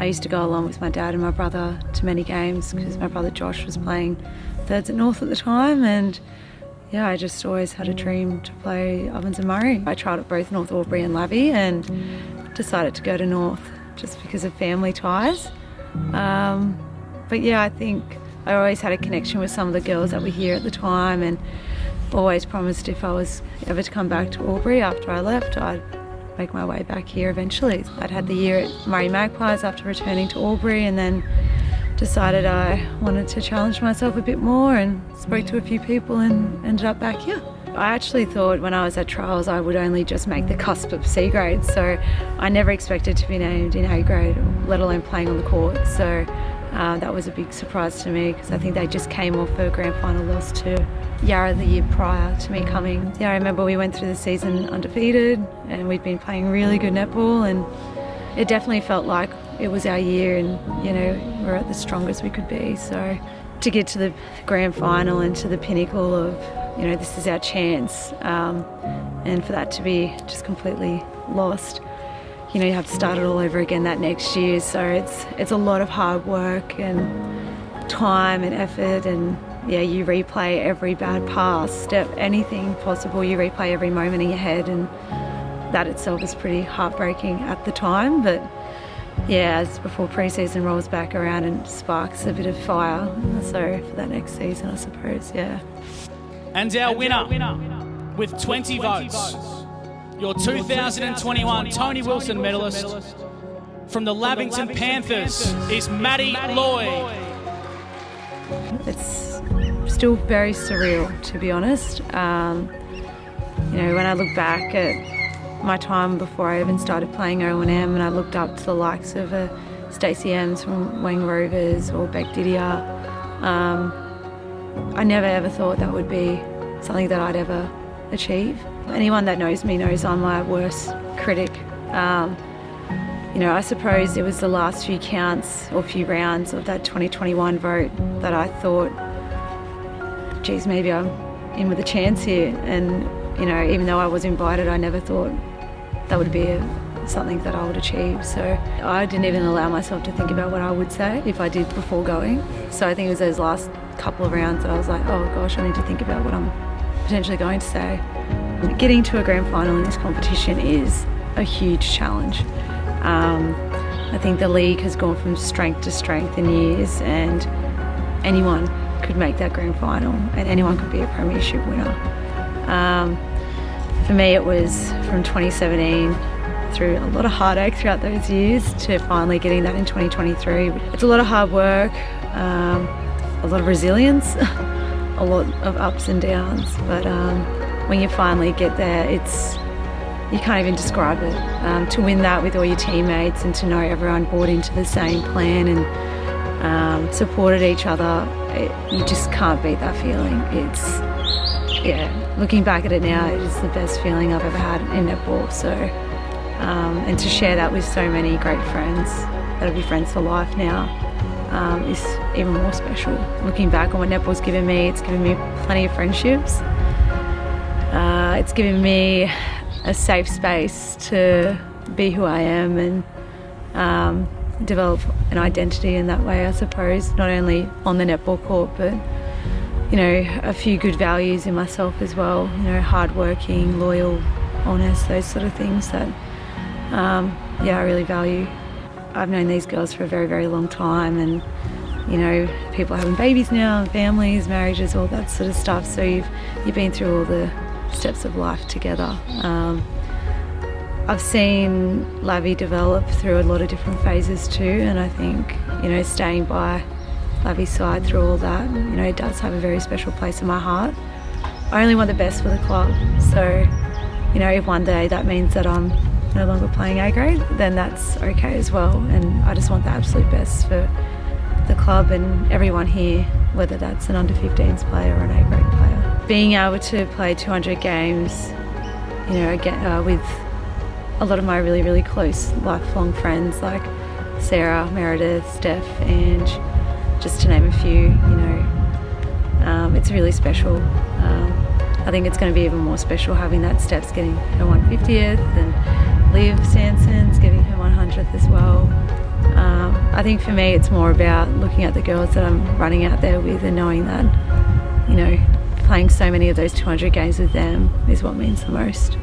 used to go along with my dad and my brother to many games because my brother Josh was playing thirds at North at the time, and yeah, I just always had a dream to play Ovens and Murray. I tried at both North Albury and Lavie and decided to go to North just because of family ties. But yeah, I think I always had a connection with some of the girls that were here at the time, and always promised if I was ever to come back to Albury after I left, I'd make my way back here eventually. I'd had the year at Murray Magpies after returning to Albury, and then decided I wanted to challenge myself a bit more and spoke to a few people and ended up back here. I actually thought when I was at trials I would only just make the cusp of C grade, so I never expected to be named in A grade, let alone playing on the court. So that was a big surprise to me because I think they just came off a grand final loss to Yarra the year prior to me coming. Yeah, I remember we went through the season undefeated and we'd been playing really good netball, and it definitely felt like it was our year, and you know, we're at the strongest we could be. So to get to the grand final and to the pinnacle of, you know, this is our chance, and for that to be just completely lost, you know, you have to start it all over again that next year. So it's a lot of hard work and time and effort, and yeah, you replay every bad pass, step, anything possible, you replay every moment in your head, and that itself is pretty heartbreaking at the time. But yeah, as before pre-season rolls back around and sparks a bit of fire, so for that next season, I suppose, yeah. And our winner with 20 votes, your 2021 Toni Wilson medalist from the Lavington Panthers is Maddi Lloyd. It's still very surreal, to be honest. You know, when I look back at my time before I even started playing O&M, and I looked up to the likes of Stacey Ems from Wang Rovers or Beck Didier, I never ever thought that would be something that I'd ever achieve. Anyone that knows me knows I'm my worst critic. You know, I suppose it was the last few counts or few rounds of that 2021 vote that I thought, geez, maybe I'm in with a chance here. And, you know, even though I was invited, I never thought that would be something that I would achieve. So I didn't even allow myself to think about what I would say if I did before going. So I think it was those last couple of rounds that I was like, oh gosh, I need to think about what I'm potentially going to say. Getting to a grand final in this competition is a huge challenge. I think the league has gone from strength to strength in years, and anyone could make that grand final and anyone could be a premiership winner. For me, it was from 2017 through a lot of heartache throughout those years to finally getting that in 2023. It's a lot of hard work, a lot of resilience, a lot of ups and downs, but when you finally get there, you can't even describe it. To win that with all your teammates and to know everyone bought into the same plan and supported each other, you just can't beat that feeling. Looking back at it now, it is the best feeling I've ever had in netball. So, and to share that with so many great friends that'll be friends for life now, is even more special. Looking back on what netball's given me, it's given me plenty of friendships. It's given me a safe space to be who I am and develop an identity in that way, I suppose, not only on the netball court, but, you know, a few good values in myself as well, you know, hardworking, loyal, honest, those sort of things that, I really value. I've known these girls for a very, very long time, and, you know, people having babies now, and families, marriages, all that sort of stuff, so you've been through all the steps of life together. I've seen Lavie develop through a lot of different phases too, and I think, you know, staying by Lavie's side through all that, you know, it does have a very special place in my heart. I only want the best for the club, so, you know, if one day that means that I'm no longer playing A grade, then that's okay as well, and I just want the absolute best for the club and everyone here, whether that's an under-15s player or an A grade player. Being able to play 200 games, you know, again, with a lot of my really, really close lifelong friends like Sarah, Meredith, Steph, Ange, just to name a few, you know, it's really special. I think it's going to be even more special having that Steph's getting her 150th and Liv Sanson's giving her 100th as well. I think for me it's more about looking at the girls that I'm running out there with and knowing that, you know, playing so many of those 200 games with them is what means the most.